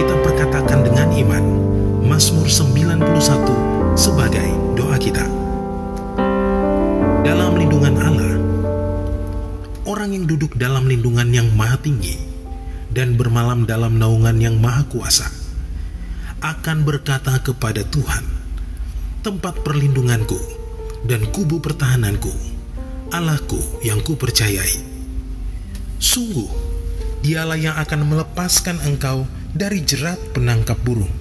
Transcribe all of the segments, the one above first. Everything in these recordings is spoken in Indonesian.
kita perkatakan dengan iman Mazmur 91 sebagai doa kita. Dalam lindungan Allah, orang yang duduk dalam lindungan yang maha tinggi dan bermalam dalam naungan yang maha kuasa akan berkata kepada Tuhan, tempat perlindunganku dan kubu pertahananku, Allahku yang kupercayai. Sungguh, Dialah yang akan melepaskan engkau dari jerat penangkap burung,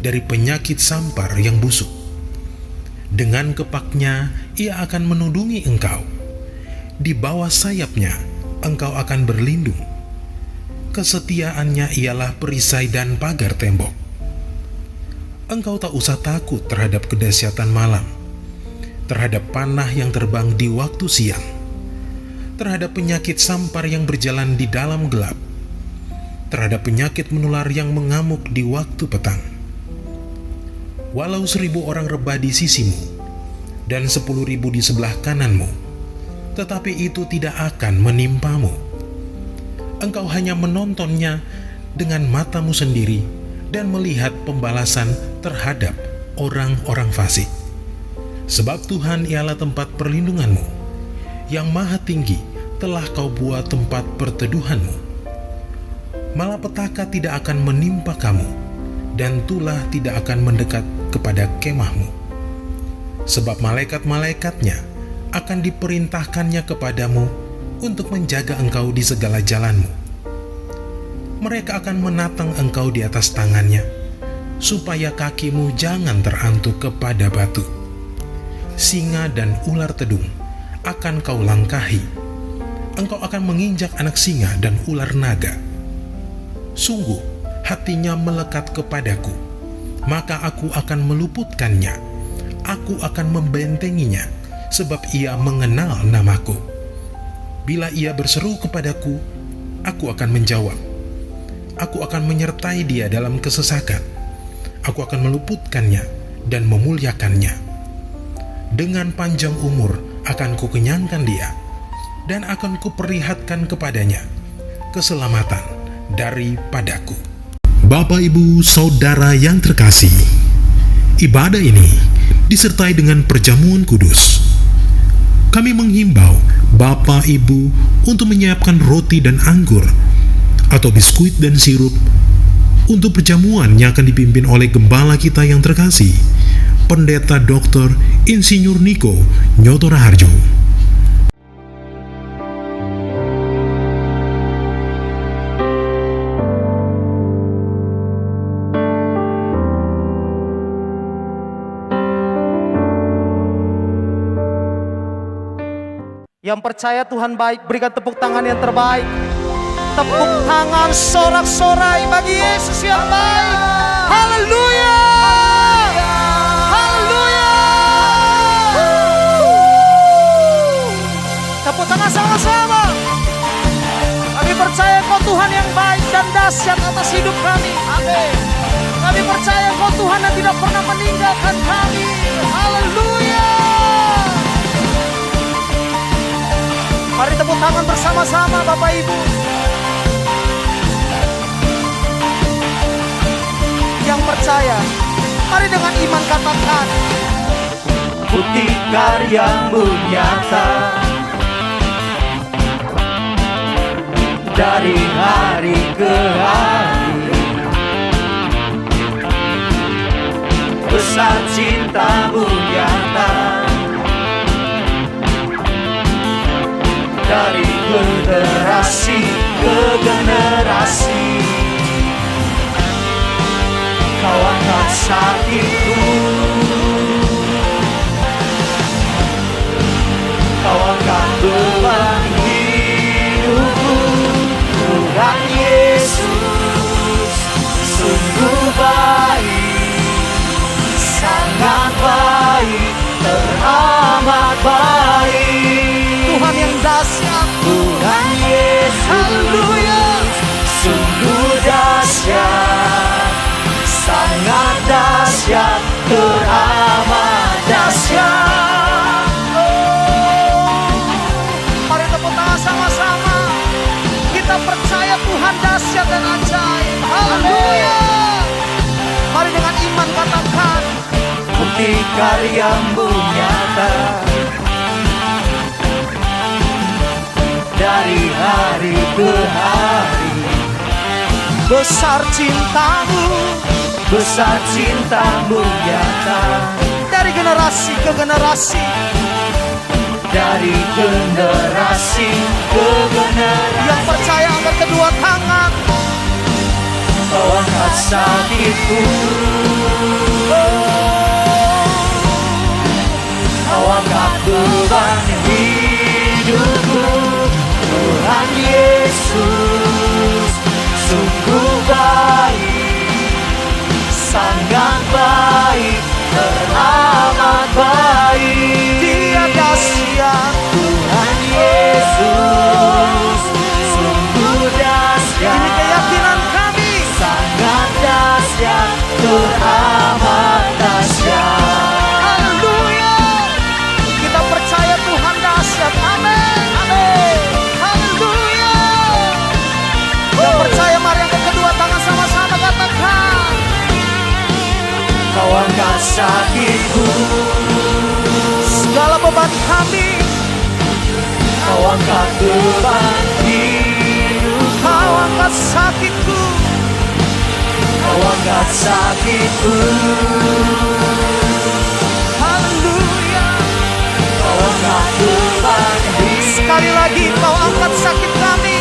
dari penyakit sampar yang busuk. Dengan kepaknya Ia akan menudungi engkau. Di bawah sayapnya engkau akan berlindung. Kesetiaannya ialah perisai dan pagar tembok. Engkau tak usah takut terhadap kedahsyatan malam, terhadap panah yang terbang di waktu siang, terhadap penyakit sampar yang berjalan di dalam gelap, terhadap penyakit menular yang mengamuk di waktu petang. Walau 1000 orang rebah di sisimu dan 10.000 di sebelah kananmu, tetapi itu tidak akan menimpamu. Engkau hanya menontonnya dengan matamu sendiri dan melihat pembalasan terhadap orang-orang fasik. Sebab Tuhan ialah tempat perlindunganmu, yang maha tinggi telah kau buat tempat perteduhanmu. Malapetaka tidak akan menimpa kamu, dan tulah tidak akan mendekat kepada kemahmu. Sebab malaikat-malaikatnya akan diperintahkannya kepadamu untuk menjaga engkau di segala jalanmu. Mereka akan menatang engkau di atas tangannya, supaya kakimu jangan terantuk kepada batu. Singa dan ular tedung akan kau langkahi. Engkau akan menginjak anak singa dan ular naga. Sungguh, hatinya melekat kepadaku, maka aku akan meluputkannya. Aku akan membentenginya, sebab ia mengenal namaku. Bila ia berseru kepadaku, aku akan menjawab. Aku akan menyertai dia dalam kesesakan. Aku akan meluputkannya dan memuliakannya. Dengan panjang umur akan kukenyangkan dia, dan akan kuperlihatkan kepadanya keselamatan daripadaku. Bapak, Ibu, Saudara yang terkasih, ibadah ini disertai dengan perjamuan kudus. Kami menghimbau Bapak Ibu untuk menyiapkan roti dan anggur atau biskuit dan sirup untuk perjamuan yang akan dipimpin oleh gembala kita yang terkasih, Pendeta Dr. Insinyur Niko Nyoto Raharjo. Yang percaya Tuhan baik, berikan tepuk tangan yang terbaik. Tepuk tangan sorak-sorai bagi Yesus yang baik. Haleluya! Haleluya! Tepuk tangan sama-sama. Kami percaya Kau Tuhan yang baik dan dahsyat atas hidup kami. Amin. Kami percaya Kau Tuhan yang tidak pernah meninggalkan kami. Haleluya! Mari tepuk tangan bersama-sama Bapak Ibu. Yang percaya, mari dengan iman katakan, bukti karya-Mu nyata dari hari ke hari. Besar cinta-Mu nyata dari generasi ke generasi. Kau angkat sakitku, Kau angkat beban hidupku. Tuhan Yesus sungguh baik, sangat baik, teramat baik. Tuhan yang dahsyat, Tuhan Yesus, haleluya, sungguh dahsyat, sangat dahsyat, karya-Mu nyata dari hari ke hari. Besar cinta-Mu, Besar cinta-Mu nyata dari generasi ke generasi. dari generasi ke generasi. Yang percaya angkat kedua tangan. Kau angkat sakitku, Kau angkat beban hidupku. Tuhan Yesus sungguh baik, sangat baik, teramat baik. Dia dahsyat. Tuhan Yesus sungguh dahsyat. Ini keyakinan kami. Sangat dahsyat, teramat dahsyat. Haleluya. Kita percaya Tuhan dahsyat. Amin. Amin. Haleluya. Yang percaya mari angkat kedua tangan sama-sama katakan. Kau angkat sakitku, Segala beban kami. Kau angkat beban hidupku. Kau angkat sakitku. Kau angkat sakitku, Haleluya. Kau angkat beban hidupku. Sekali lagi kau angkat sakit kami.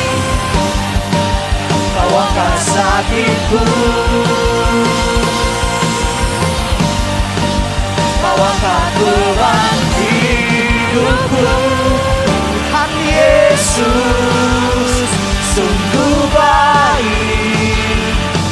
Kau angkat sakitku, Kau angkat beban hidupku. Tuhan Yesus sungguh baik,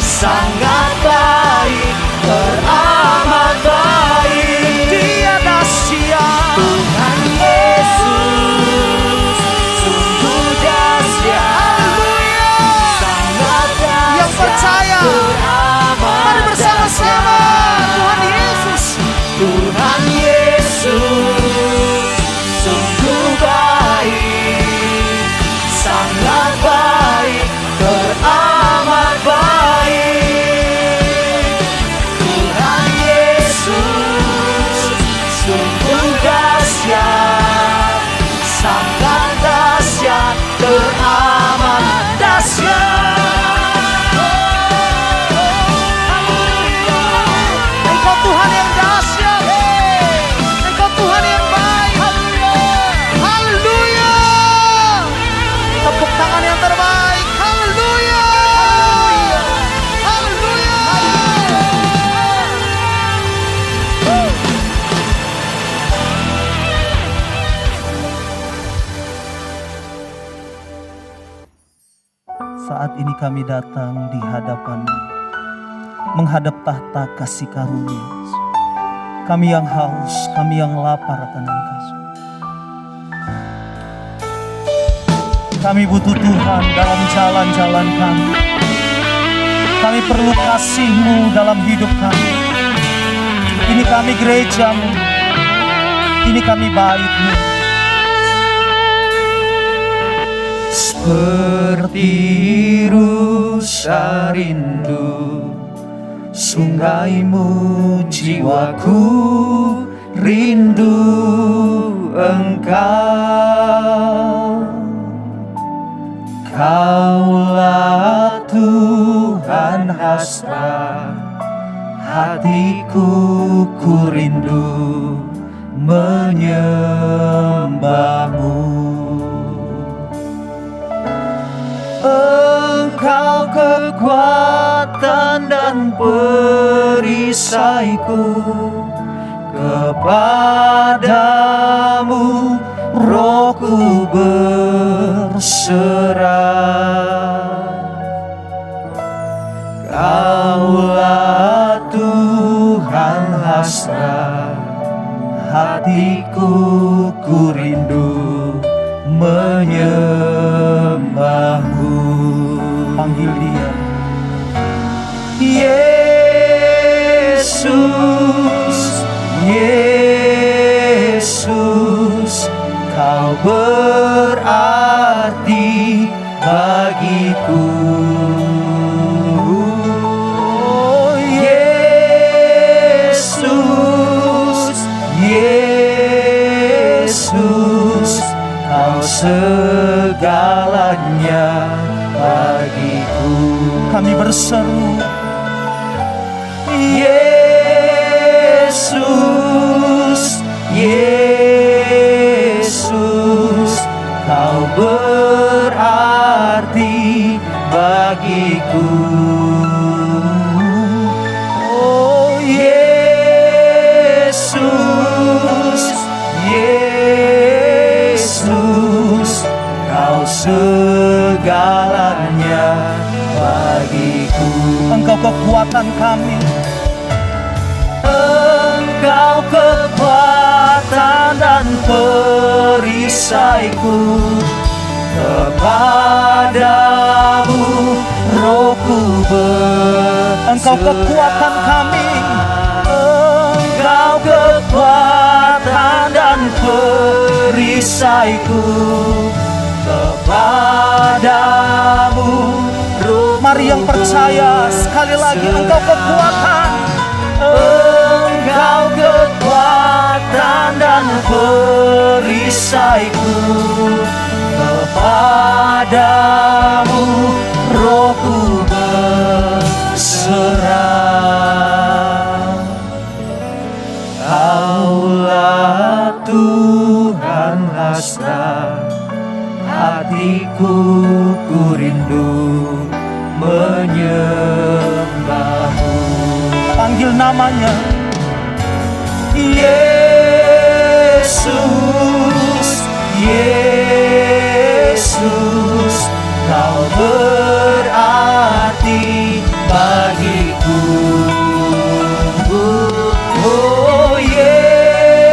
sangat baik, teramat baik. Dia dahsyat. Tuhan Yesus sungguh dahsyat, Haleluya. sangat dahsyat, Yang percaya, teramat mari bersama-sama. dahsyat. Tuhan Yesus. Tuhan Yesus sungguh baik, sangat baik, teramat baik. Tuhan Yesus sungguh dahsyat, sangat dahsyat, teramat dahsyat. Engkau Tuhan yang dahsyat. Engkau Tuhan yang baik. Haleluya. Tepuk tangan yang terbaik. Haleluya. Haleluya. Saat ini kami datang di hadapan-Mu, menghadap tahta kasih karunia. Kami yang haus, kami yang lapar akan Engkau. Kami butuh Tuhan dalam jalan-jalan kami. Kami perlu kasih-Mu dalam hidup kami. Ini kami gereja-Mu, ini kami bait-Mu. Seperti rusa rindu sungai-Mu, jiwaku rindu Engkau. Kaulah Tuhan hasrat hatiku, ku rindu menyembah-Mu. Engkau kekuatan dan perisaiku, kepadamu rohku berserah. Kaulah Tuhan hasrat hatiku, ku rindu menyembah-Mu. Panggil dia. Yesus, Yesus, Kau berarti bagiku. Oh, Yesus, segalanya bagiku. Kami berseru, Yesus, Yesus, Kau berarti bagiku. Oh Yesus, Yesus, Kau segalanya bagiku. Engkau kekuatan kami, Engkau kekuatan dan perisaiku. Kepadamu rohku berserah. Engkau kekuatan kami, Engkau kekuatan dan perisaiku. Kepadamu rohku. mari yang percaya sekali lagi, Engkau kekuatan, Engkau kekuatan dan perisaiku. Kepadamu rohku berserah. Kaulah Tuhan hasrat hatiku, ku rindu menyembahmu. panggil namanya, Yesus, Yesus, Kau berarti bagiku. Oh Yesus,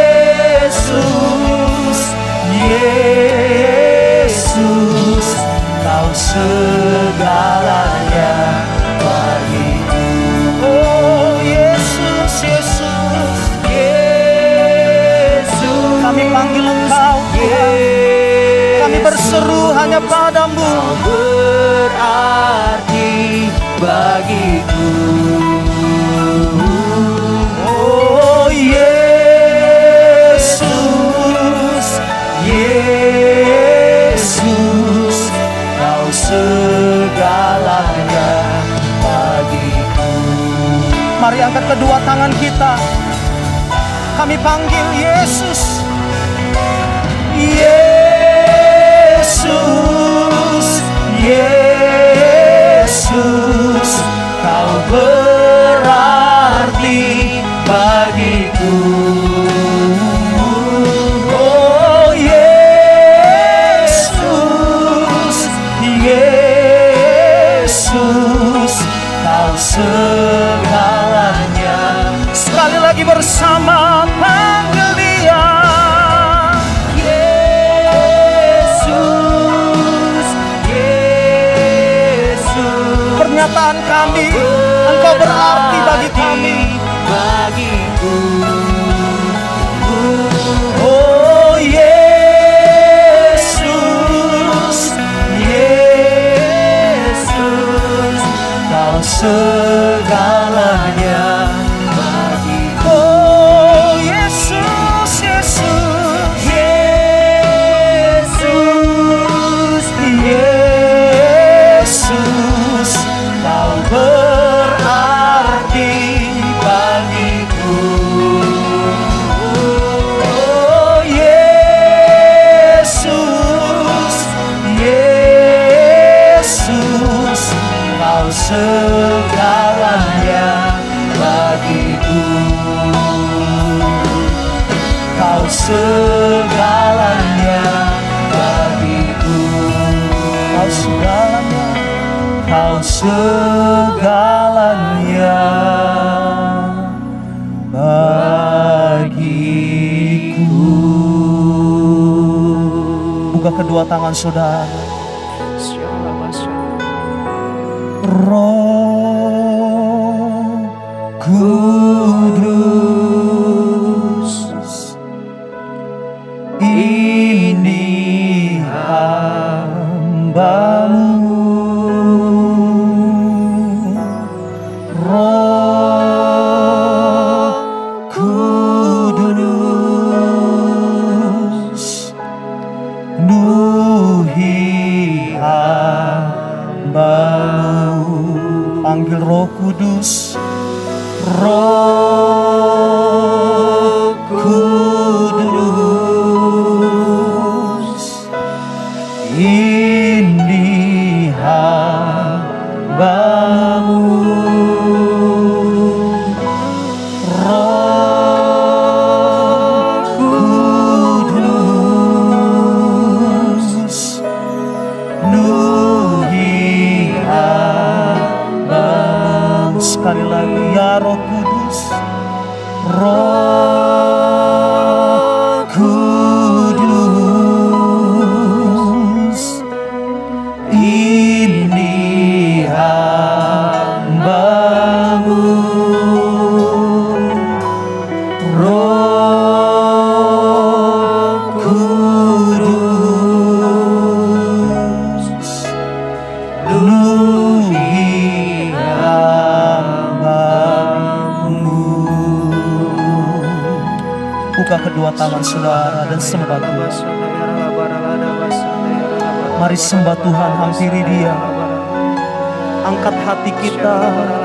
Yesus, Kau segalanya bagiku. Oh Yesus, Yesus, Yesus, kami panggil Engkau, kami berseru hanya padamu. berarti bagiku. Oh Yesus, Yesus, Kau segalanya bagiku. Mari angkat kedua tangan kita, kami panggil Yesus, Yesus, Yesus, Kau berarti bagiku. Oh Yesus, Yesus, Kau segalanya. sekali lagi bersama panggil Dia. Yesus, Yesus, Pernyataan kami, Engkau berarti bagi kami. bagiku. Oh Yesus, Yesus, Kau segalanya bagiku. Oh Yesus, Yesus, Yesus, Yesus, Kau berarti bagiku. Oh Yesus, Yesus, Kau segalanya bagiku. Kau segalanya bagiku. Kau segalanya, Kau segalanya bagiku. buka kedua tangan saudara. Roh Kudus, ini hamba-Mu. Roh Kudus, penuhi hamba-Mu. Panggil Roh Kudus, Roh Kudus, ini hamba-Mu. Roh Kudus, penuhi hamba-Mu. Sekali lagi, ya Roh Kudus, Roh Kudus, ini hamba-Mu. Roh Kudus, penuhi hamba-Mu. Buka kedua tangan saudara dan sembah Tuhan. Mari sembah Tuhan, hampiri Dia. Angkat hati kita,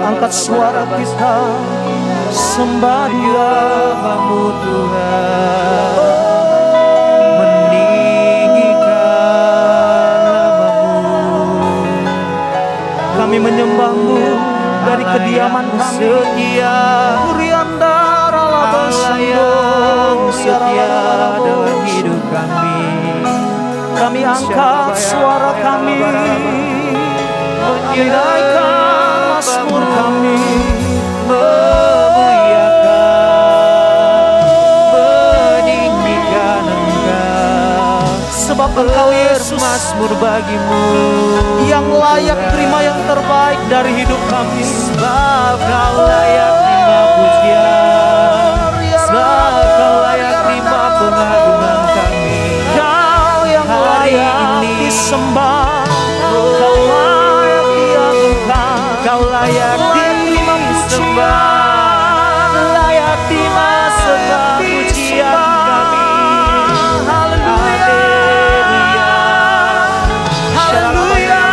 angkat suara kita, sembah Dia. Namamu Tuhan, meninggikan namamu. Kami menyembah-Mu dari kediaman kami. Setia, Allah yang setia dalam hidup kami. Kami angkat suara kami, menaikkan mazmur kami, memuliakan, meninggikan Engkau. sebab Engkau Yesus Mazmur bagimu yang layak terima yang terbaik dari hidup kami. sebab Kau layak terima pujian, sebab Kau layak terima pengagungan kami. Kau yang Hari layak ini disembah, Kau layak diagungkan, Kau layak disembah, layak terima sebab pujian kami. Haleluya, haleluya,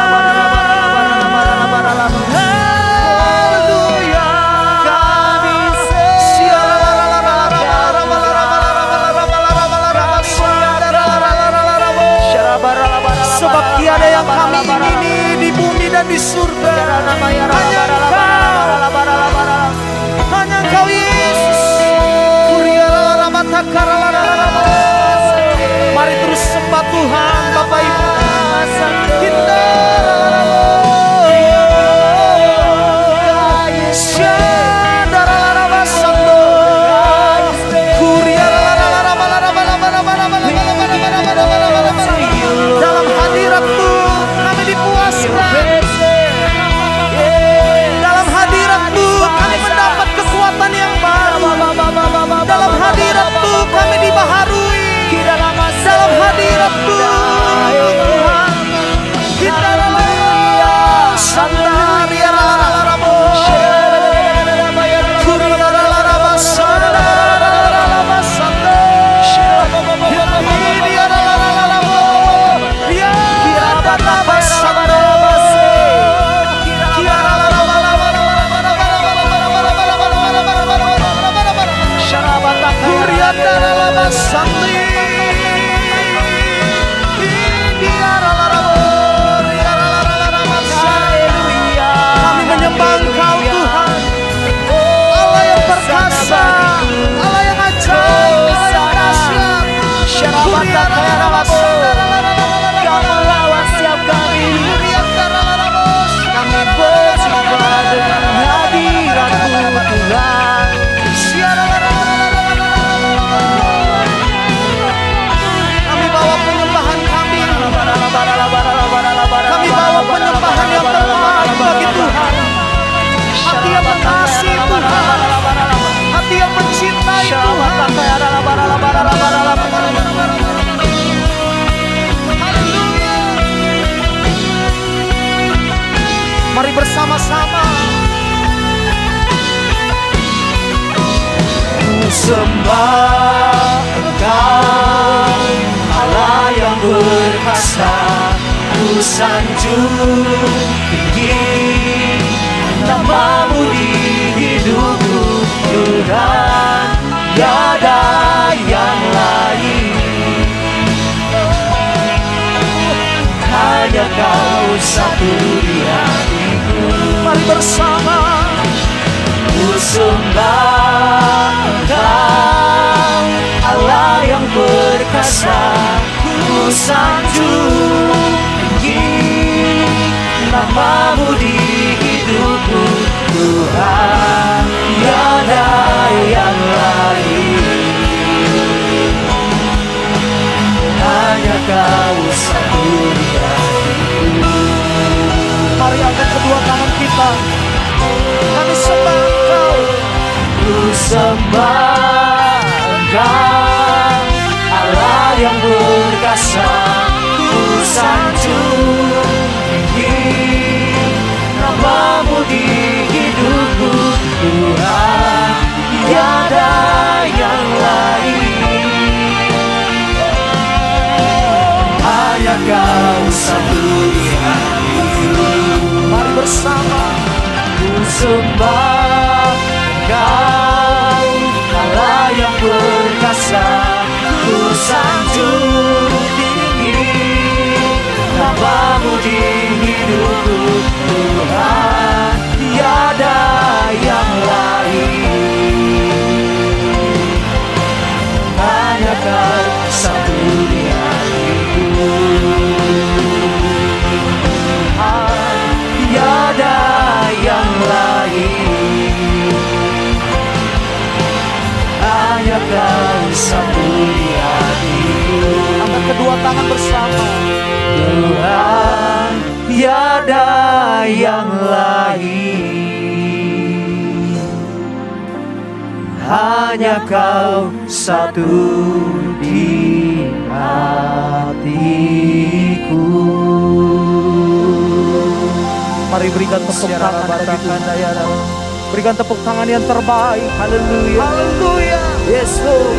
haleluya. Kami sebab tiada yang kami ingini di bumi dan di surga, hanya Engkau Yesus. Mari terus sembah Tuhan Bapak Ibu. Kita dalam hadirat-Mu kami dipuaskan. Dalam hadirat-Mu kami mendapat kekuatan yang baru. Dalam hadirat-Mu kami dibaharui. Dalam hadirat-Mu Tuhan, kita kami menyembah Engkau Tuhan, Allah yang perkasa, Allah yang ajaib, Allah yang dahsyat. Kau melawat setiap kami. Kami berjumpa dengan hadirat-Mu Tuhan. Kami bawa penyembahan kami. Kami bawa penyembahan yang terbaik bagi Tuhan. Hati yang mengasihi Tuhan, hati yang mencintai Tuhan. Haleluya. Mari bersama-sama Sembah Engkau, Allah yang berkuasa. berkasa, ku sanjung tinggi namamu di hidupku Tuhan, tiada yang lain. Hanya kau satu di hatiku. Mari bersama Ku sembah Engkau, Allah yang perkasa. Ku sanjung tinggi namamu di hidupku Tuhan, tiada yang lain. Hanya kau satu di hatiku. Mari angkat kedua tangan kita. Kami sembah Engkau. Ku sembah Engkau, Allah yang berkasa. Ku sanjung tinggi namamu di hidupku Tuhan, tiada yang lain. Hanya kau satu di hatiku. Mari bersama Ku sembah Engkau, Allah yang perkasa. Ku sanjung tinggi namamu di hidupku Tuhan, tiada yang lain. Hanya kau satu di hatiku. Tuhan, tiada yang lain. Hanya kau satu di hatiku. angkat kedua tangan bersama. Tuhan, tiada yang lain. Hanya kau satu di hatiku. Mari berikan tepuk tangan bagi Tuhan. Berikan tepuk tangan yang terbaik. Haleluya. Haleluya. Yes Lord.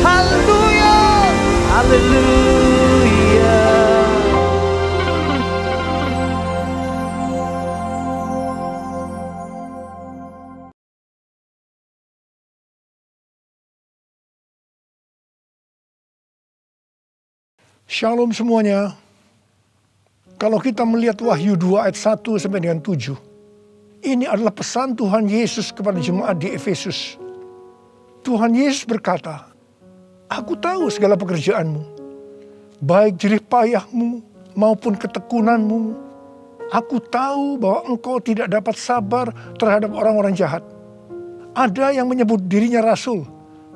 Haleluya. Haleluya. Shalom semuanya. Kalau kita melihat Wahyu 2 ayat 1 sampai dengan 7. Ini adalah pesan Tuhan Yesus kepada jemaat di Efesus. Tuhan Yesus berkata, Aku tahu segala pekerjaanmu, baik jerih payahmu maupun ketekunanmu. Aku tahu bahwa engkau tidak dapat sabar terhadap orang-orang jahat. Ada yang menyebut dirinya rasul,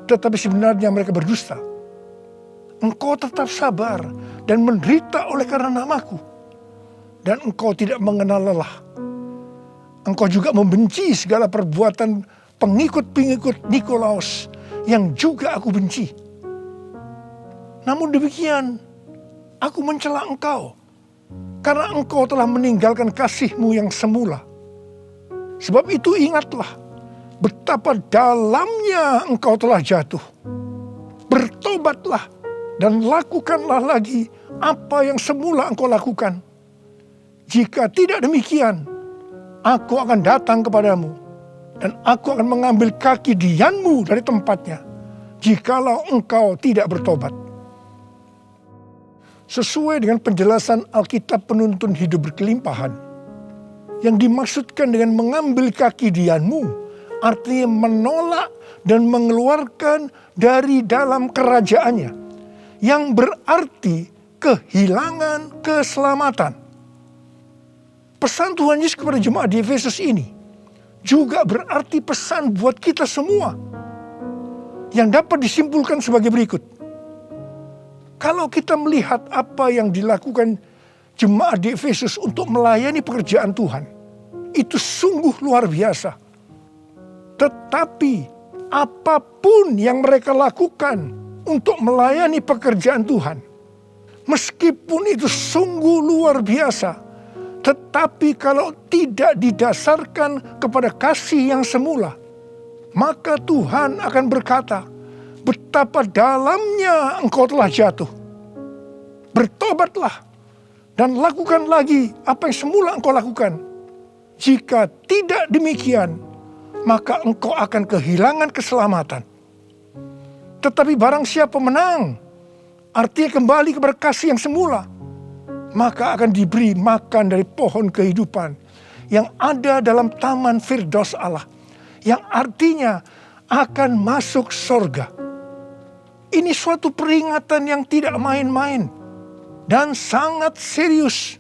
tetapi sebenarnya mereka berdusta. Engkau tetap sabar dan menderita oleh karena namaku. Dan engkau tidak mengenal lelah. Engkau juga membenci segala perbuatan pengikut-pengikut Nikolaus yang juga aku benci. Namun demikian, aku mencela engkau karena engkau telah meninggalkan kasihmu yang semula. Sebab itu ingatlah betapa dalamnya engkau telah jatuh. Bertobatlah dan lakukanlah lagi apa yang semula engkau lakukan. Jika tidak demikian, aku akan datang kepadamu dan aku akan mengambil kaki dianmu dari tempatnya, jikalau engkau tidak bertobat. Sesuai dengan penjelasan Alkitab penuntun hidup berkelimpahan, yang dimaksudkan dengan mengambil kaki dianmu, artinya menolak dan mengeluarkan dari dalam kerajaannya, yang berarti kehilangan keselamatan. Pesan Tuhan Yesus kepada jemaat di Efesus ini juga berarti pesan buat kita semua, yang dapat disimpulkan sebagai berikut. Kalau kita melihat apa yang dilakukan jemaat di Efesus untuk melayani pekerjaan Tuhan, itu sungguh luar biasa. Tetapi apapun yang mereka lakukan untuk melayani pekerjaan Tuhan, meskipun itu sungguh luar biasa, tetapi kalau tidak didasarkan kepada kasih yang semula, maka Tuhan akan berkata, betapa dalamnya engkau telah jatuh. bertobatlah dan lakukan lagi apa yang semula engkau lakukan. Jika tidak demikian, maka engkau akan kehilangan keselamatan. Tetapi barang siapa menang, artinya kembali kepada kasih yang semula, maka akan diberi makan dari pohon kehidupan yang ada dalam taman Firdaus Allah, yang artinya akan masuk surga. Ini suatu peringatan yang tidak main-main dan sangat serius.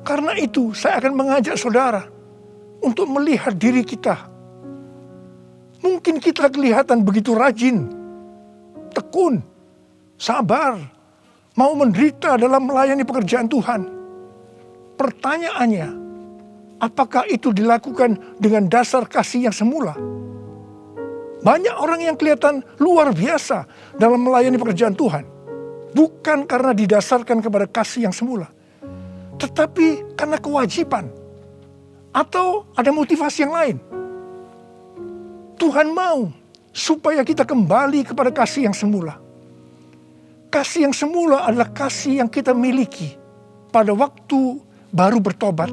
Karena itu saya akan mengajak saudara untuk melihat diri kita. Mungkin kita kelihatan begitu rajin, tekun, sabar, mau menderita dalam melayani pekerjaan Tuhan. Pertanyaannya, apakah itu dilakukan dengan dasar kasih yang semula? Banyak orang yang kelihatan luar biasa dalam melayani pekerjaan Tuhan. Bukan karena didasarkan kepada kasih yang semula, tetapi karena kewajiban. Atau ada motivasi yang lain. Tuhan mau supaya kita kembali kepada kasih yang semula. Kasih yang semula adalah kasih yang kita miliki pada waktu baru bertobat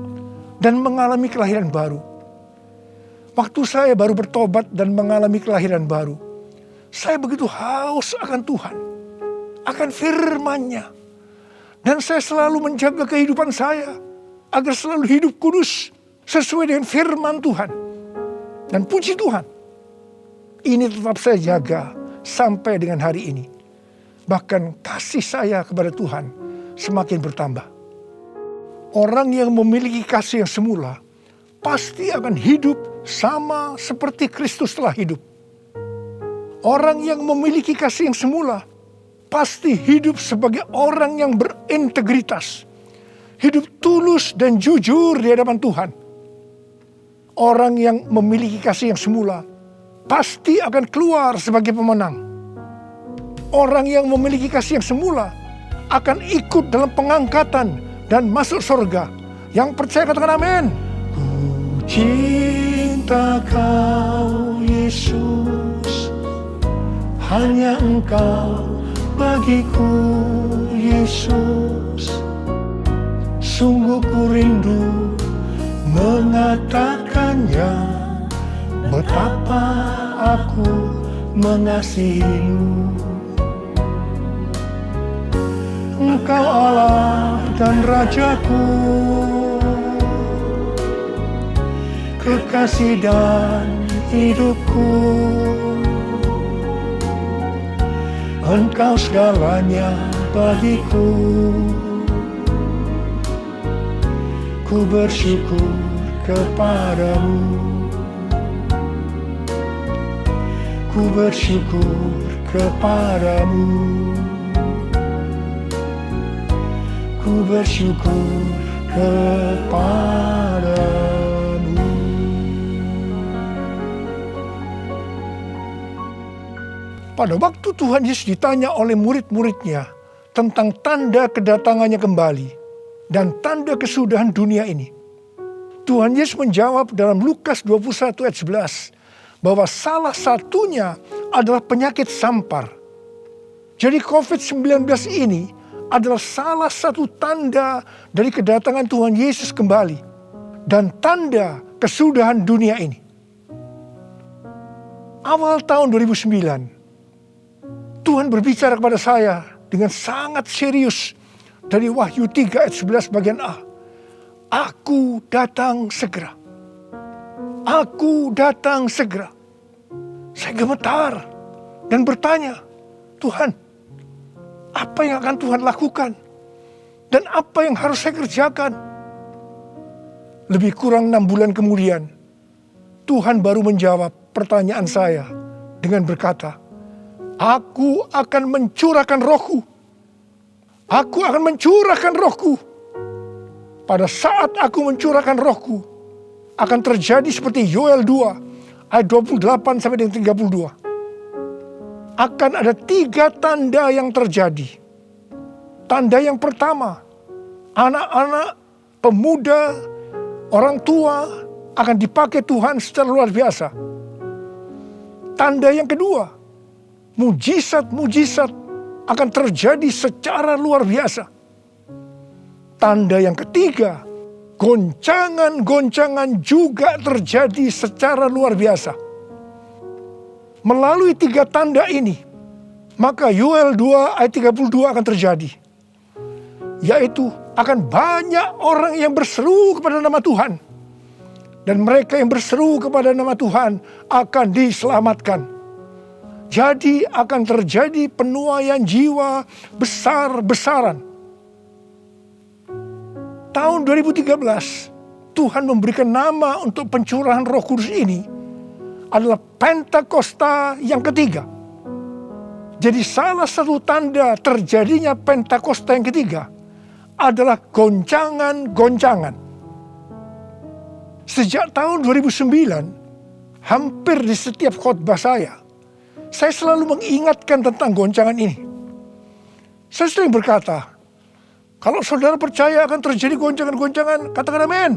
dan mengalami kelahiran baru. Waktu saya baru bertobat dan mengalami kelahiran baru, saya begitu haus akan Tuhan, akan firman-Nya. Dan saya selalu menjaga kehidupan saya agar selalu hidup kudus sesuai dengan firman Tuhan. Dan puji Tuhan, ini tetap saya jaga sampai dengan hari ini. Bahkan kasih saya kepada Tuhan semakin bertambah. Orang yang memiliki kasih yang semula pasti akan hidup sama seperti Kristus telah hidup. Orang yang memiliki kasih yang semula pasti hidup sebagai orang yang berintegritas. Hidup tulus dan jujur di hadapan Tuhan. Orang yang memiliki kasih yang semula pasti akan keluar sebagai pemenang. Orang yang memiliki kasih yang semula akan ikut dalam pengangkatan dan masuk surga. Yang percaya katakan amin. Ku cinta Kau Yesus, hanya Engkau bagiku Yesus. Sungguh ku rindu mengatakannya, betapa aku mengasihimu. Engkau Allah dan Rajaku, kekasih dan hidupku. Engkau segalanya bagiku. Ku bersyukur kepadamu. Ku bersyukur kepadamu. Ku bersyukur kepadamu. Pada waktu Tuhan Yesus ditanya oleh murid-muridnya tentang tanda kedatangannya kembali dan tanda kesudahan dunia ini, Tuhan Yesus menjawab dalam Lukas 21 ayat 11 bahwa salah satunya adalah penyakit sampar. Jadi COVID-19 ini adalah salah satu tanda dari kedatangan Tuhan Yesus kembali dan tanda kesudahan dunia ini. Awal tahun 2009, Tuhan berbicara kepada saya dengan sangat serius dari Wahyu 3 ayat 11 bagian A. Aku datang segera. Aku datang segera. Saya gemetar dan bertanya, Tuhan, apa yang akan Tuhan lakukan? Dan apa yang harus saya kerjakan? Lebih kurang 6 bulan kemudian, Tuhan baru menjawab pertanyaan saya dengan berkata, Aku akan mencurahkan rohku. Aku akan mencurahkan rohku. Pada saat aku mencurahkan rohku, akan terjadi seperti Yoel 2 ayat 28 sampai dengan 32. Akan ada 3 tanda yang terjadi. Tanda yang pertama, anak-anak, pemuda, orang tua akan dipakai Tuhan secara luar biasa. Tanda yang kedua, mujizat-mujizat akan terjadi secara luar biasa. Tanda yang ketiga, goncangan-goncangan juga terjadi secara luar biasa. Melalui 3 tanda ini, maka Yoel 2 ayat 32 akan terjadi. Yaitu akan banyak orang yang berseru kepada nama Tuhan. Dan mereka yang berseru kepada nama Tuhan akan diselamatkan. Jadi akan terjadi penuaian jiwa besar-besaran. Tahun 2013, Tuhan memberikan nama untuk pencurahan Roh Kudus ini adalah Pentakosta yang ketiga. Jadi salah satu tanda terjadinya Pentakosta yang ketiga adalah goncangan-goncangan. Sejak tahun 2009, hampir di setiap khotbah saya selalu mengingatkan tentang goncangan ini. Saya sering berkata, kalau saudara percaya akan terjadi goncangan-goncangan, katakan amin.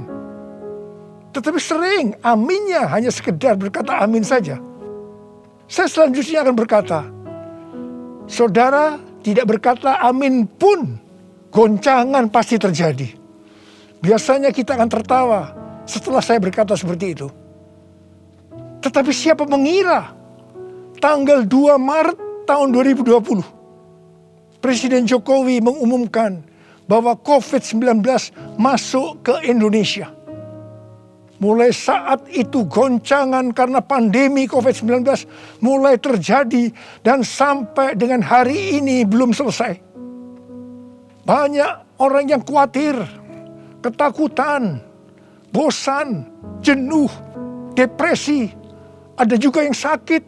Tetapi sering aminnya hanya sekedar berkata amin saja. Saya selanjutnya akan berkata, saudara tidak berkata amin pun, goncangan pasti terjadi. Biasanya kita akan tertawa setelah saya berkata seperti itu. Tetapi siapa mengira tanggal 2 Maret tahun 2020, Presiden Jokowi mengumumkan bahwa COVID-19 masuk ke Indonesia. Mulai saat itu goncangan karena pandemi COVID-19 mulai terjadi dan sampai dengan hari ini belum selesai. Banyak orang yang khawatir, ketakutan, bosan, jenuh, depresi. Ada juga yang sakit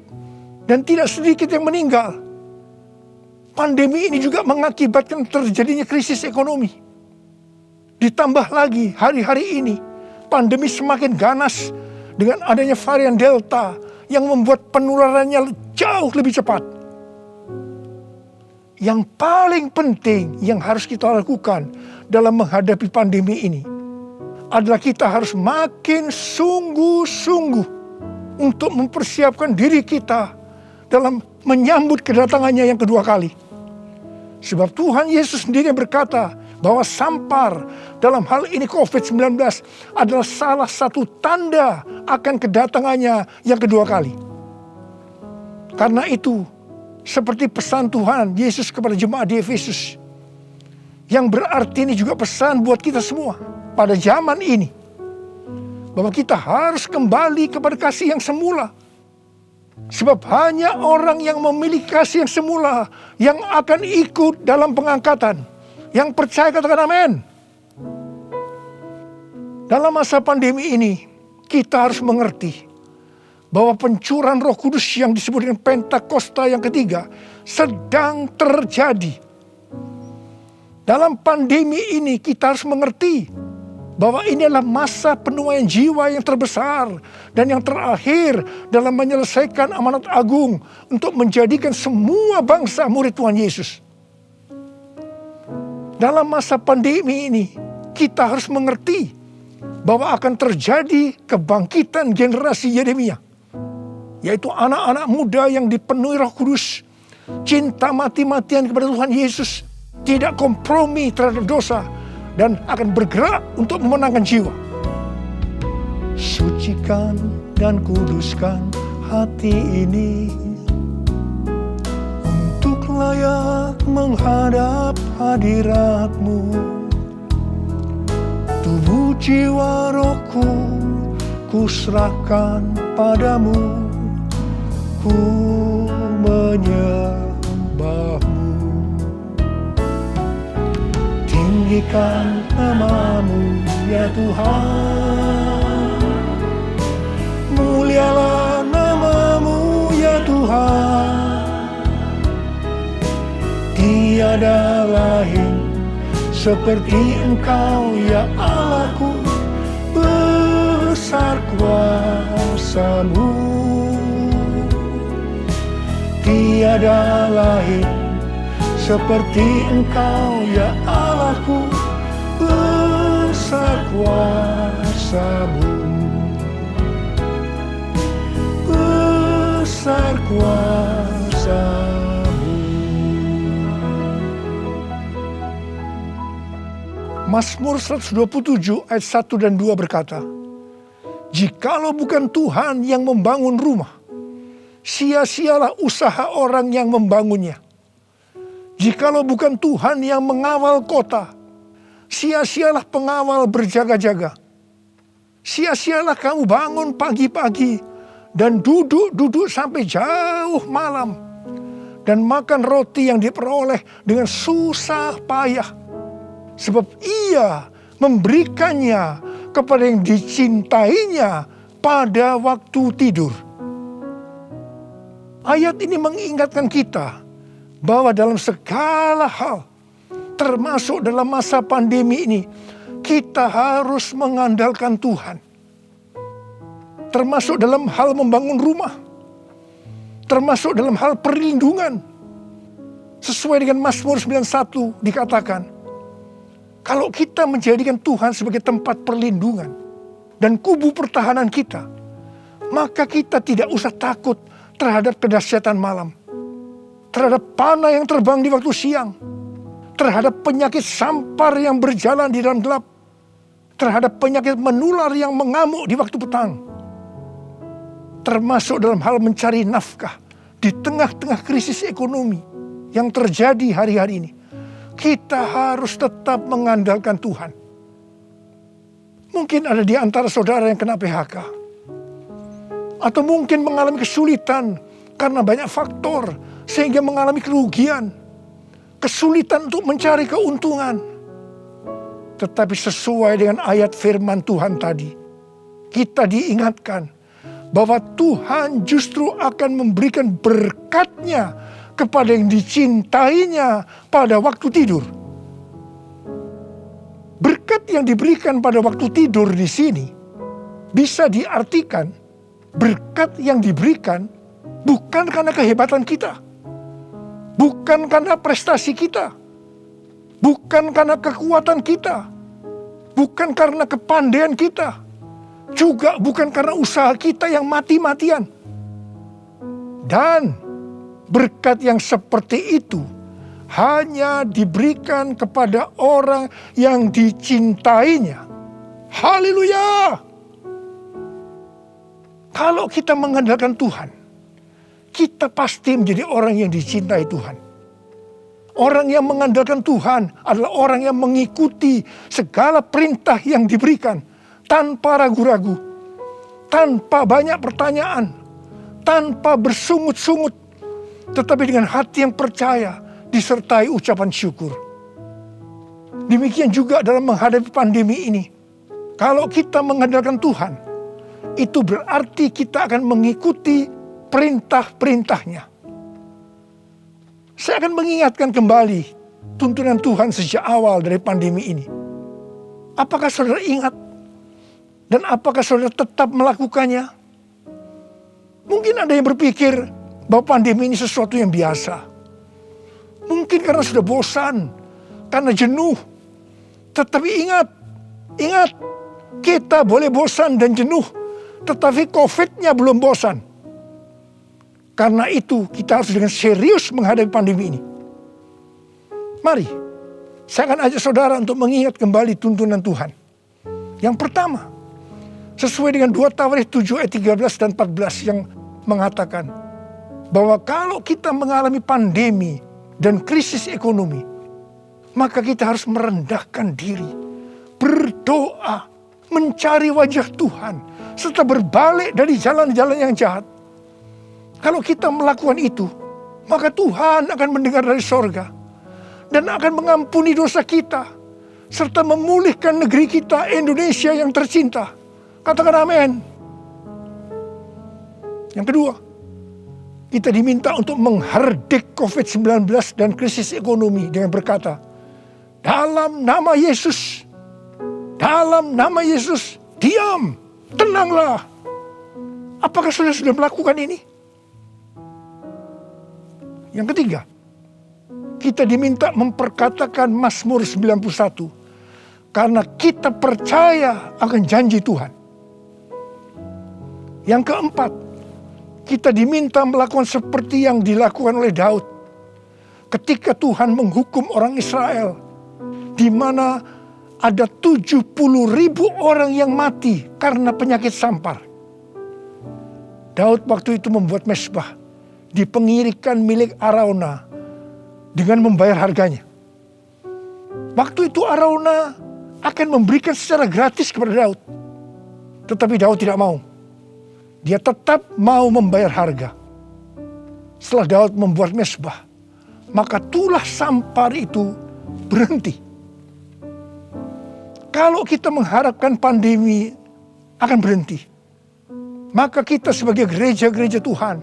dan tidak sedikit yang meninggal. Pandemi ini juga mengakibatkan terjadinya krisis ekonomi. Ditambah lagi hari-hari ini pandemi semakin ganas dengan adanya varian Delta yang membuat penularannya jauh lebih cepat. Yang paling penting yang harus kita lakukan dalam menghadapi pandemi ini adalah kita harus makin sungguh-sungguh untuk mempersiapkan diri kita dalam menyambut kedatangannya yang kedua kali. Sebab Tuhan Yesus sendiri yang berkata bahwa sampar dalam hal ini COVID-19 adalah salah satu tanda akan kedatangannya yang kedua kali. Karena itu, seperti pesan Tuhan Yesus kepada jemaat di Efesus, yang berarti ini juga pesan buat kita semua pada zaman ini, bahwa kita harus kembali kepada kasih yang semula. Sebab hanya orang yang memiliki kasih yang semula yang akan ikut dalam pengangkatan. Yang percaya katakan amin. Dalam masa pandemi ini, kita harus mengerti bahwa pencurahan Roh Kudus yang disebut dengan Pentakosta yang ketiga sedang terjadi. Dalam pandemi ini kita harus mengerti bahwa ini adalah masa penuaian jiwa yang terbesar dan yang terakhir dalam menyelesaikan amanat agung untuk menjadikan semua bangsa murid Tuhan Yesus. Dalam masa pandemi ini kita harus mengerti bahwa akan terjadi kebangkitan generasi Yeremia, yaitu anak-anak muda yang dipenuhi Roh Kudus, cinta mati-matian kepada Tuhan Yesus, tidak kompromi terhadap dosa, dan akan bergerak untuk memenangkan jiwa. Sucikan dan kuduskan hati ini untuk layak menghadap hadirat-Mu. Tubuh jiwa rohku kuserahkan padamu, ku menyembah-Mu. Tinggikan nama-Mu ya Tuhan, mulialah nama-Mu ya Tuhan. Tiada lain seperti Engkau ya Allahku, besar kuasa-Mu. Tiada lain seperti Engkau ya Allahku, besar kuasa-Mu, besar kuasa-Mu. Mazmur 127 ayat 1 dan 2 berkata, "Jikalau bukan Tuhan yang membangun rumah, sia-sialah usaha orang yang membangunnya. Jikalau bukan Tuhan yang mengawal kota, sia-sialah pengawal berjaga-jaga. Sia-sialah kamu bangun pagi-pagi dan duduk-duduk sampai jauh malam, dan makan roti yang diperoleh dengan susah payah, sebab Ia memberikannya kepada yang dicintainya pada waktu tidur." Ayat ini mengingatkan kita bahwa dalam segala hal, termasuk dalam masa pandemi ini, kita harus mengandalkan Tuhan. Termasuk dalam hal membangun rumah, termasuk dalam hal perlindungan. Sesuai dengan Mazmur 91 dikatakan, kalau kita menjadikan Tuhan sebagai tempat perlindungan dan kubu pertahanan kita, maka kita tidak usah takut terhadap kedahsyatan malam, terhadap panah yang terbang di waktu siang, terhadap penyakit sampar yang berjalan di dalam gelap, terhadap penyakit menular yang mengamuk di waktu petang, termasuk dalam hal mencari nafkah di tengah-tengah krisis ekonomi yang terjadi hari-hari ini. Kita harus tetap mengandalkan Tuhan. Mungkin ada di antara saudara yang kena PHK, atau mungkin mengalami kesulitan karena banyak faktor sehingga mengalami kerugian, kesulitan untuk mencari keuntungan. Tetapi sesuai dengan ayat firman Tuhan tadi, kita diingatkan bahwa Tuhan justru akan memberikan berkat-Nya kepada yang dicintainya pada waktu tidur. Berkat yang diberikan pada waktu tidur di sini bisa diartikan berkat yang diberikan bukan karena kehebatan kita, bukan karena prestasi kita, bukan karena kekuatan kita, bukan karena kepandaian kita, juga bukan karena usaha kita yang mati-matian. Dan berkat yang seperti itu hanya diberikan kepada orang yang dicintainya. Haleluya! Kalau kita mengandalkan Tuhan, kita pasti menjadi orang yang dicintai Tuhan. Orang yang mengandalkan Tuhan adalah orang yang mengikuti segala perintah yang diberikan tanpa ragu-ragu, tanpa banyak pertanyaan, tanpa bersungut-sungut, tetapi dengan hati yang percaya disertai ucapan syukur. Demikian juga dalam menghadapi pandemi ini. Kalau kita mengandalkan Tuhan, itu berarti kita akan mengikuti perintah-perintahnya. Saya akan mengingatkan kembali tuntunan Tuhan sejak awal dari pandemi ini. Apakah saudara ingat? Dan apakah saudara tetap melakukannya? Mungkin ada yang berpikir bahwa pandemi ini sesuatu yang biasa. Mungkin karena sudah bosan, karena jenuh. Tetapi ingat, kita boleh bosan dan jenuh, tetapi COVID-nya belum bosan. Karena itu kita harus dengan serius menghadapi pandemi ini. Mari, saya akan ajak saudara untuk mengingat kembali tuntunan Tuhan. Yang pertama, sesuai dengan 2 Tawarikh 7 ayat 13 dan 14 yang mengatakan bahwa kalau kita mengalami pandemi dan krisis ekonomi, maka kita harus merendahkan diri, berdoa, mencari wajah Tuhan, serta berbalik dari jalan-jalan yang jahat. Kalau kita melakukan itu, maka Tuhan akan mendengar dari sorga dan akan mengampuni dosa kita, serta memulihkan negeri kita Indonesia yang tercinta. Katakan amin. Yang kedua, kita diminta untuk menghardik COVID-19 dan krisis ekonomi dengan berkata, dalam nama Yesus, diam, tenanglah. Apakah saudara sudah melakukan ini? Yang ketiga, kita diminta memperkatakan Mazmur 91 karena kita percaya akan janji Tuhan. Yang keempat, kita diminta melakukan seperti yang dilakukan oleh Daud ketika Tuhan menghukum orang Israel, di mana ada 70.000 orang yang mati karena penyakit sampar. Daud waktu itu membuat mezbah di pengirikan milik Arauna dengan membayar harganya. Waktu itu Arauna akan memberikan secara gratis kepada Daud. Tetapi Daud tidak mau. Dia tetap mau membayar harga. Setelah Daud membuat mezbah, maka tulah sampar itu berhenti. Kalau kita mengharapkan pandemi akan berhenti, maka kita sebagai gereja-gereja Tuhan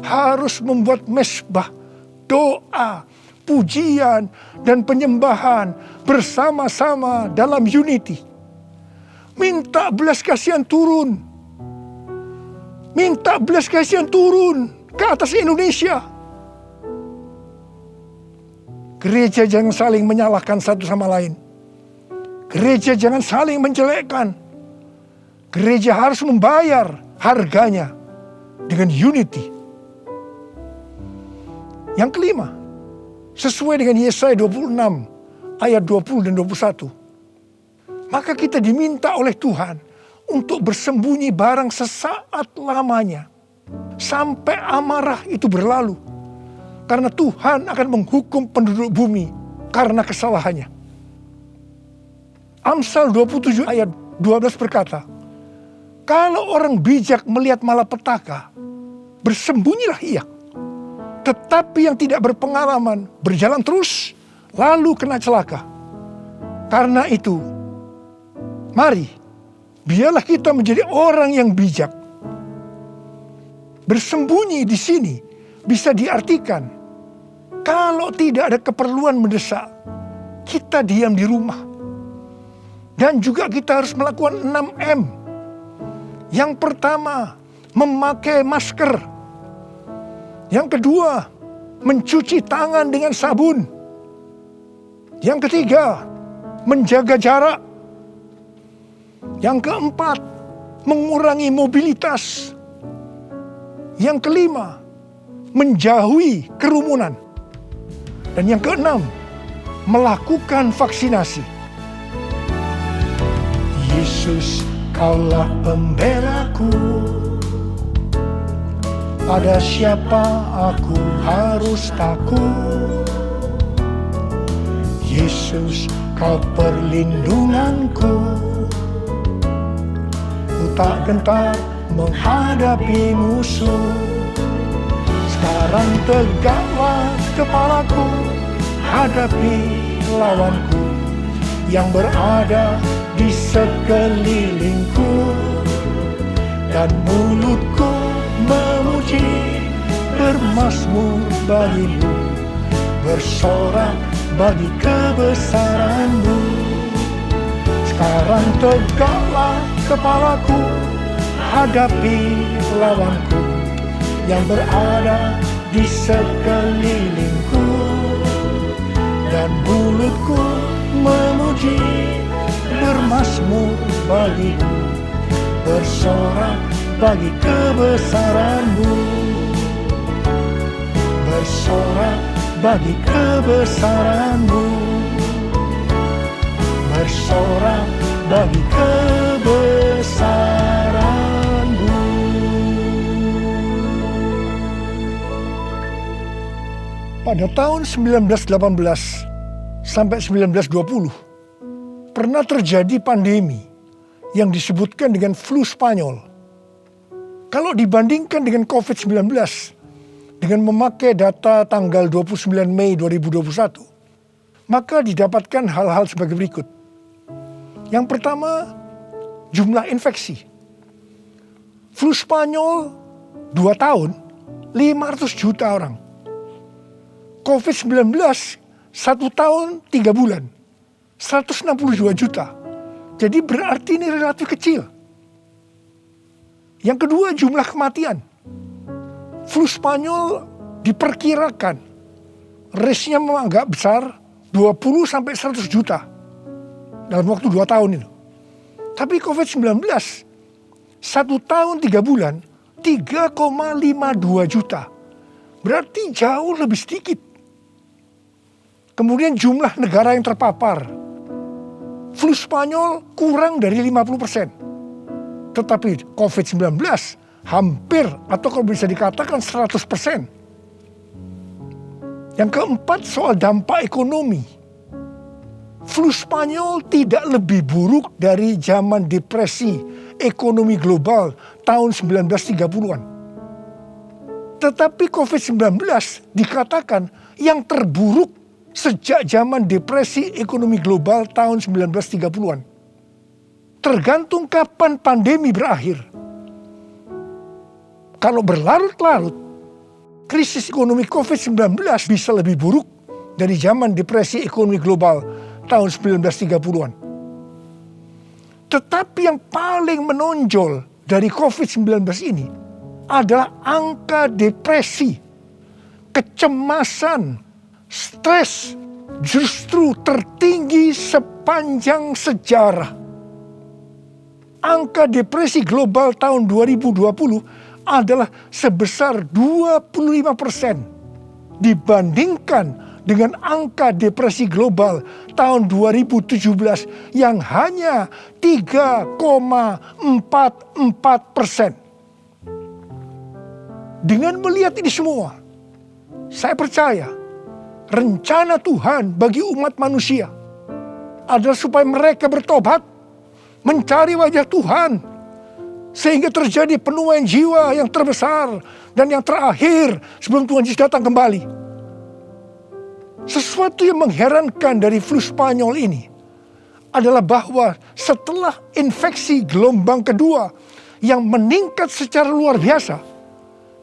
harus membuat mezbah, doa, pujian, dan penyembahan bersama-sama dalam unity. Minta belas kasihan turun. Minta belas kasihan turun ke atas Indonesia. Gereja jangan saling menyalahkan satu sama lain. Gereja jangan saling menjelekkan. Gereja harus membayar harganya dengan unity. Yang kelima, sesuai dengan Yesaya 26 ayat 20 dan 21. Maka kita diminta oleh Tuhan untuk bersembunyi barang sesaat lamanya sampai amarah itu berlalu. Karena Tuhan akan menghukum penduduk bumi karena kesalahannya. Amsal 27 ayat 12 berkata, kalau orang bijak melihat malapetaka, bersembunyilah ia. Tetapi yang tidak berpengalaman berjalan terus, lalu kena celaka. Karena itu, mari, biarlah kita menjadi orang yang bijak. Bersembunyi di sini bisa diartikan, kalau tidak ada keperluan mendesak, kita diam di rumah. Dan juga kita harus melakukan 6M. Yang pertama, memakai masker. Yang kedua, mencuci tangan dengan sabun. Yang ketiga, menjaga jarak. Yang keempat, mengurangi mobilitas. Yang kelima, menjauhi kerumunan. Dan yang keenam, melakukan vaksinasi. Yesus, Kaulah pembelaku. Pada siapa aku harus takut? Yesus, Kau perlindunganku. Ku tak gentar menghadapi musuh. Sekarang tegaklah kepalaku, hadapi lawanku yang berada di sekelilingku, dan mulutku memuji, bermazmur bagimu, bersorak bagi kebesaran-Mu. Sekarang tegaklah kepalaku, hadapi lawanku yang berada di sekelilingku, dan mulutku memuji, bermazmur bagimu, bersorak bagi kebesaran-Mu, bersorak bagi kebesaran-Mu, bersorak bagi kebesaran-Mu. Pada tahun 1918 sampai 1920, pernah terjadi pandemi yang disebutkan dengan flu Spanyol. Kalau dibandingkan dengan COVID-19, dengan memakai data tanggal 29 Mei 2021, maka didapatkan hal-hal sebagai berikut. Yang pertama, jumlah infeksi. Flu Spanyol 2 tahun, 500 juta orang. COVID-19 1 tahun 3 bulan, 162 juta. Jadi berarti ini relatif kecil. Yang kedua, jumlah kematian. Flu Spanyol diperkirakan risknya memang agak besar, 20 sampai 100 juta dalam waktu 2 tahun itu. Tapi COVID-19 1 tahun 3 bulan 3,52 juta. Berarti jauh lebih sedikit. Kemudian jumlah negara yang terpapar. Flu Spanyol kurang dari 50%. Tetapi COVID-19 hampir atau kalau bisa dikatakan 100%. Yang keempat soal dampak ekonomi. Flu Spanyol tidak lebih buruk dari zaman depresi ekonomi global tahun 1930-an. Tetapi COVID-19 dikatakan yang terburuk sejak zaman depresi ekonomi global tahun 1930-an. Tergantung kapan pandemi berakhir. Kalau berlarut-larut, krisis ekonomi COVID-19 bisa lebih buruk dari zaman depresi ekonomi global tahun 1930-an. Tetapi yang paling menonjol dari COVID-19 ini adalah angka depresi, kecemasan, stres justru tertinggi sepanjang sejarah. Angka depresi global tahun 2020 adalah sebesar 25% dibandingkan dengan angka depresi global tahun 2017 yang hanya 3,44%. Dengan melihat ini semua, saya percaya rencana Tuhan bagi umat manusia adalah supaya mereka bertobat, mencari wajah Tuhan, sehingga terjadi penuaian jiwa yang terbesar dan yang terakhir sebelum Tuhan Yesus datang kembali. Sesuatu yang mengherankan dari flu Spanyol ini adalah bahwa setelah infeksi gelombang kedua yang meningkat secara luar biasa,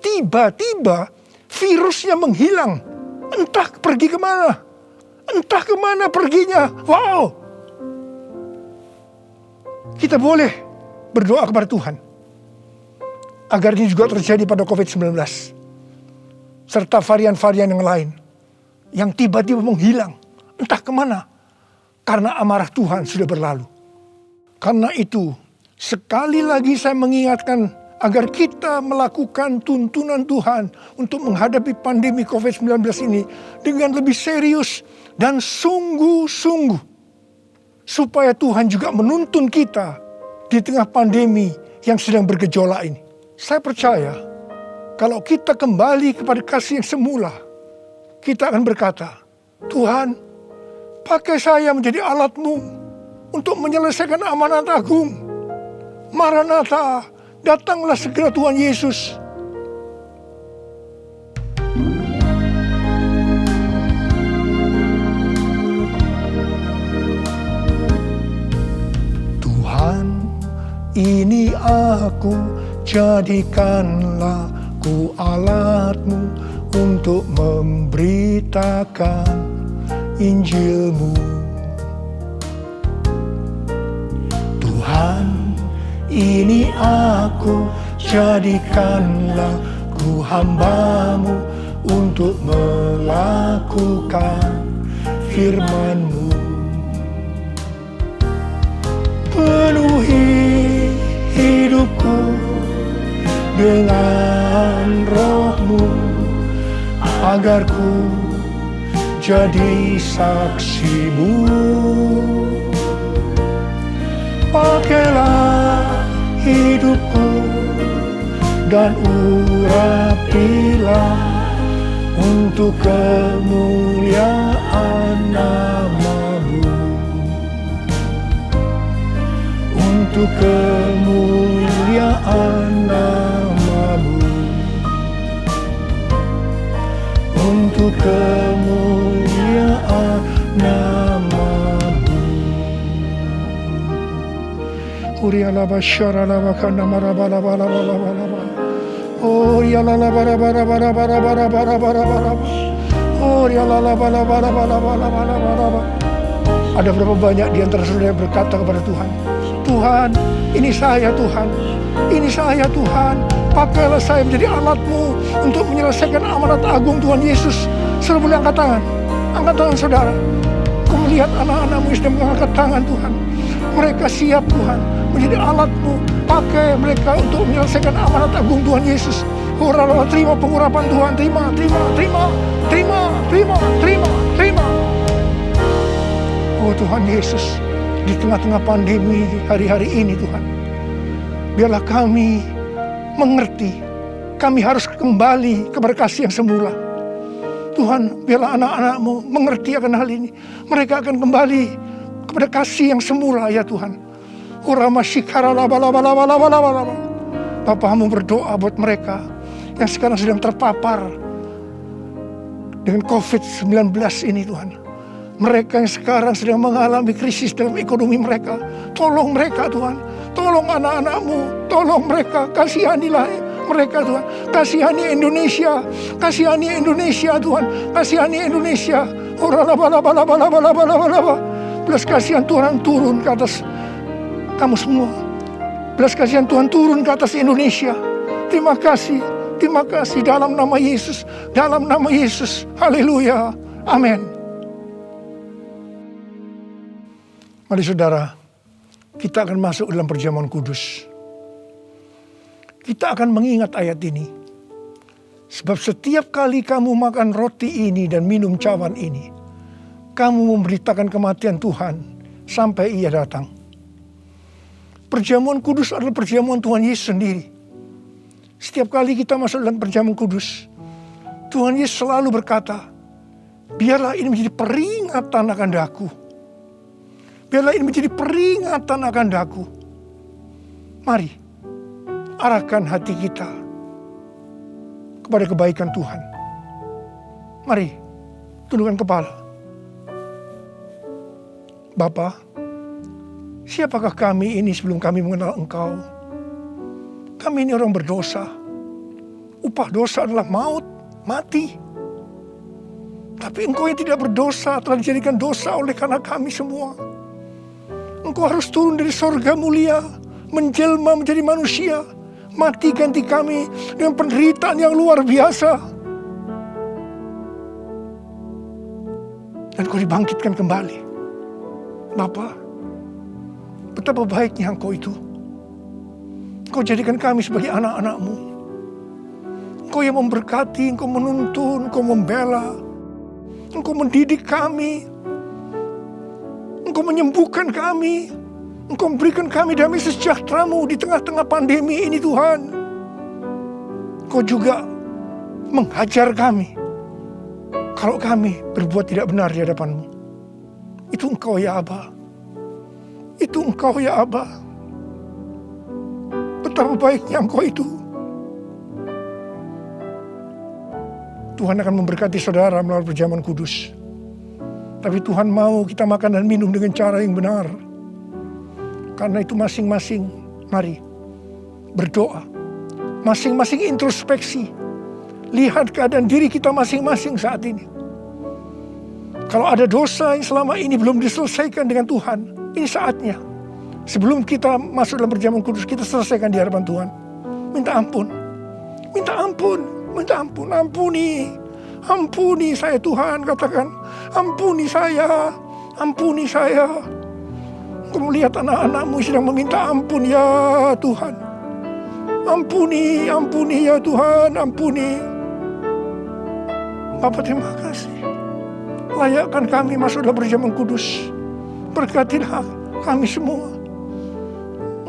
tiba-tiba virusnya menghilang. Entah pergi kemana. Entah kemana perginya. Wow. Kita boleh berdoa kepada Tuhan agar ini juga terjadi pada COVID-19 serta varian-varian yang lain yang tiba-tiba menghilang entah kemana karena amarah Tuhan sudah berlalu. Karena itu sekali lagi saya mengingatkan agar kita melakukan tuntunan Tuhan untuk menghadapi pandemi COVID-19 ini dengan lebih serius dan sungguh-sungguh, supaya Tuhan juga menuntun kita di tengah pandemi yang sedang bergejolak ini. Saya percaya kalau kita kembali kepada kasih yang semula, kita akan berkata, Tuhan, pakai saya menjadi alat-Mu untuk menyelesaikan amanat agung. Maranatha, datanglah segera Tuhan Yesus. Tuhan, ini aku, jadikanlah ku alat-Mu untuk memberitakan Injil-Mu. Tuhan, ini aku, jadikanlah ku hamba-Mu untuk melakukan firman-Mu. Penuhi hidupku dengan roh-Mu, agar ku jadi saksi-Mu. Pakailah hidupku dan urapilah untuk kemuliaan nama-Mu, untuk kemuliaan nama-Mu, untuk kemuliaan nama-Mu. Uriala basyara laba kana marabala bala bala bala bala. Uriala laba bara bara bara bara bara bara bara bara. Uriala laba bara bara bara bara bara bara. Ada berapa banyak di antara saudara yang berkata kepada Tuhan, Tuhan, ini saya Tuhan, ini saya Tuhan, pakailah saya menjadi alat-Mu untuk menyelesaikan amanat agung Tuhan Yesus. Saudara boleh angkat tangan saudara. Kau melihat anak-anak-Mu yang sedang mengangkat tangan Tuhan. Mereka siap Tuhan menjadi alat-Mu, pakai mereka untuk menyelesaikan amanat agung Tuhan Yesus. Horala, terima pengurapan Tuhan, terima. Oh Tuhan Yesus, di tengah-tengah pandemi hari-hari ini Tuhan. Biarlah kami mengerti, kami harus kembali kepada kasih yang semula. Tuhan, biarlah anak-anak-Mu mengerti akan hal ini. Mereka akan kembali kepada kasih yang semula ya Tuhan. Bapamu berdoa buat mereka yang sekarang sedang terpapar dengan COVID-19 ini Tuhan. Mereka yang sekarang sedang mengalami krisis dalam ekonomi mereka. Tolong mereka Tuhan. Tolong anak-anak-Mu. Tolong mereka. Kasihanilah mereka Tuhan. Kasihani Indonesia. Kasihani Indonesia Tuhan. Kasihani Indonesia. Belas kasihan Tuhan turun ke atas kamu semua. Belas kasihan Tuhan turun ke atas Indonesia. Terima kasih. Terima kasih dalam nama Yesus. Dalam nama Yesus. Haleluya. Amin. Mari saudara, kita akan masuk dalam perjamuan kudus. Kita akan mengingat ayat ini. Sebab setiap kali kamu makan roti ini dan minum cawan ini, kamu memberitakan kematian Tuhan sampai Ia datang. Perjamuan kudus adalah perjamuan Tuhan Yesus sendiri. Setiap kali kita masuk dalam perjamuan kudus, Tuhan Yesus selalu berkata, biarlah ini menjadi peringatan akan daku. Biarlah ini menjadi peringatan akan daku. Mari, arahkan hati kita kepada kebaikan Tuhan. Mari, tundukkan kepala. Bapa, siapakah kami ini sebelum kami mengenal Engkau? Kami ini orang berdosa. Upah dosa adalah maut, mati. Tapi Engkau yang tidak berdosa telah dijadikan dosa oleh karena kami semua. Engkau harus turun dari sorga mulia, menjelma menjadi manusia, mati ganti kami dengan penderitaan yang luar biasa. Dan Engkau dibangkitkan kembali. Bapa, betapa baiknya Engkau itu. Engkau jadikan kami sebagai anak-anak-Mu. Engkau yang memberkati, Engkau menuntun, Engkau membela, Engkau mendidik kami, Engkau menyembuhkan kami, Engkau memberikan kami damai sejahtera-Mu di tengah-tengah pandemi ini Tuhan. Engkau juga menghajar kami kalau kami berbuat tidak benar di hadapan-Mu. Itu Engkau ya Aba. Itu Engkau ya Aba. Betapa baiknya Engkau itu. Tuhan akan memberkati saudara melalui perjamuan kudus. Tapi Tuhan mau kita makan dan minum dengan cara yang benar. Karena itu masing-masing, mari berdoa. Masing-masing introspeksi. Lihat keadaan diri kita masing-masing saat ini. Kalau ada dosa yang selama ini belum diselesaikan dengan Tuhan, ini saatnya. Sebelum kita masuk dalam perjamuan kudus, kita selesaikan di hadapan Tuhan. Minta ampun. Minta ampun. Minta ampun. Ampuni. Ampuni saya Tuhan, katakan. Ampuni saya. Ampuni saya. Engkau melihat anak-anak-Mu sedang meminta ampun ya Tuhan. Ampuni. Ampuni ya Tuhan. Ampuni. Bapa terima kasih. Layakkan kami masuk dalam perjamuan kudus. Berkatilah kami semua.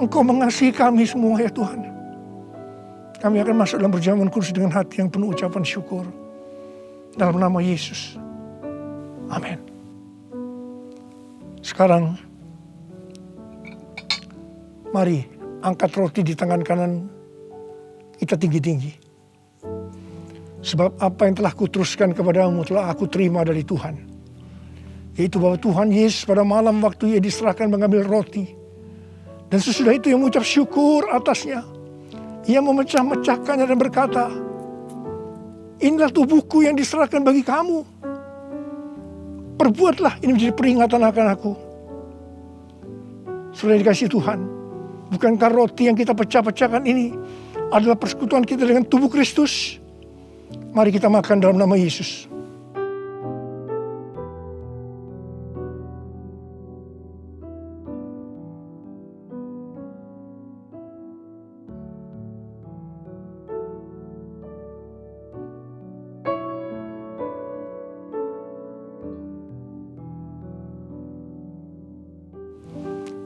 Engkau mengasihi kami semua ya Tuhan. Kami akan masuk dalam perjamuan kudus dengan hati yang penuh ucapan syukur. Dalam nama Yesus. Amin. Sekarang, mari angkat roti di tangan kanan kita tinggi-tinggi. Sebab apa yang telah kuteruskan kepadamu telah aku terima dari Tuhan. Yaitu bahwa Tuhan Yesus pada malam waktu Ia diserahkan mengambil roti. Dan sesudah itu Ia mengucap syukur atasnya. Ia memecah-mecahkannya dan berkata, inilah tubuhku yang diserahkan bagi kamu. Perbuatlah ini menjadi peringatan akan aku. Sudah dikasih Tuhan. Bukankah roti yang kita pecah-pecahkan ini adalah persekutuan kita dengan tubuh Kristus? Mari kita makan dalam nama Yesus.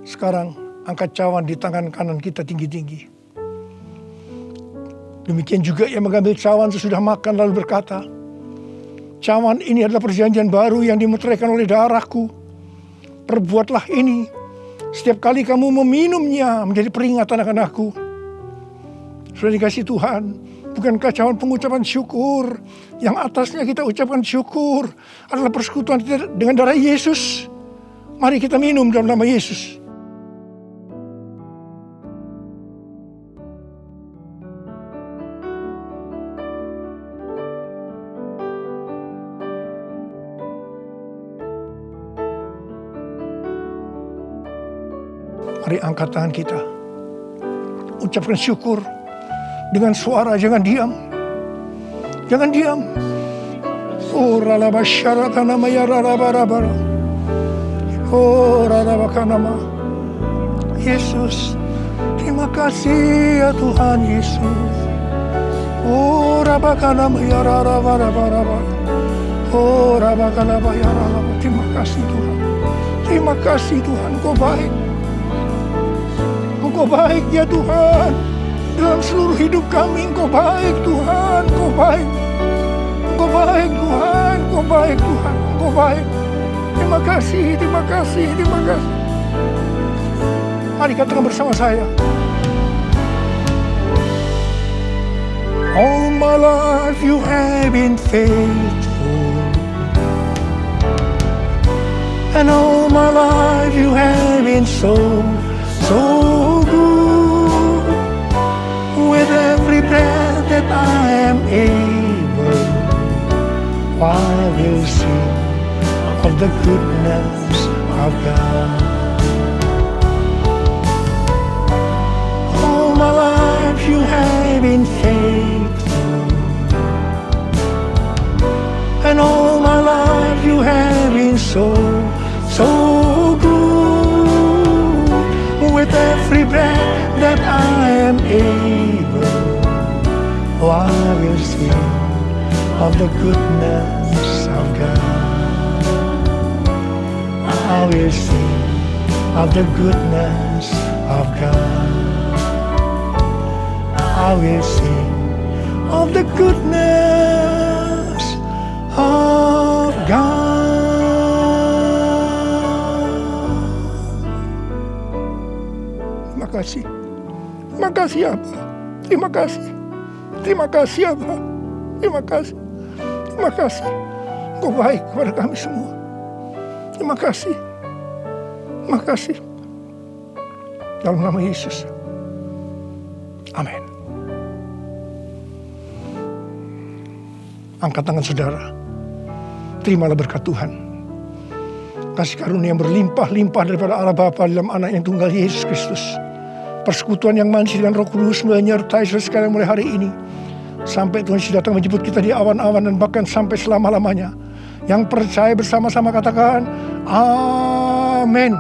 Sekarang angkat cawan di tangan kanan kita tinggi-tinggi. Demikian juga ia mengambil cawan sesudah makan lalu berkata, cawan ini adalah perjanjian baru yang dimeteraikan oleh darahku. Perbuatlah ini setiap kali kamu meminumnya menjadi peringatan akan aku. Sudah dikasih Tuhan, bukankah cawan pengucapan syukur yang atasnya kita ucapkan syukur adalah persekutuan kita dengan darah Yesus? Mari kita minum dalam nama Yesus. Mari angkat tangan kita. Ucapkan syukur dengan suara, jangan diam. Jangan diam. Oh ralabasyaraka nama ya ralabarabara. Oh ralabaka nama. Yesus, terima kasih ya Tuhan Yesus. Oh rabaka nama ya ralabarabara. Oh rabaka nama ya ralabarabara. Terima kasih Tuhan. Terima kasih Tuhan, Kau baik. Engkau baik ya Tuhan. Dalam seluruh hidup kami Engkau baik Tuhan. Engkau baik. Engkau baik Tuhan. Engkau baik Tuhan. Engkau baik. Terima kasih, terima kasih, terima kasih. Mari katakan bersama saya. All my life you have been faithful, and all my life you have been so good. With every breath that I am able, I will sing of the goodness of God. All my life you have been faithful, and all my life you have been so good. With every breath that I am able, I will sing of the goodness of God. I will sing of the goodness of God. I will sing of the goodness of God. Terima kasih. Terima kasih Abah. Terima kasih. Terima kasih Abah. Terima kasih. Terima kasih. Engkau baik kepada kami semua. Terima kasih. Terima kasih. Dalam nama Yesus. Amin. Angkat tangan saudara. Terimalah berkat Tuhan. Kasih karunia yang berlimpah-limpah daripada Allah Bapa dalam anak yang tunggal Yesus Kristus. Persekutuan yang manis dengan Roh Kudus menyertai saudara sekalian mulai hari ini. Sampai Tuhan Yesus datang menjemput kita di awan-awan dan bahkan sampai selama-lamanya. Yang percaya bersama-sama katakan, Amin.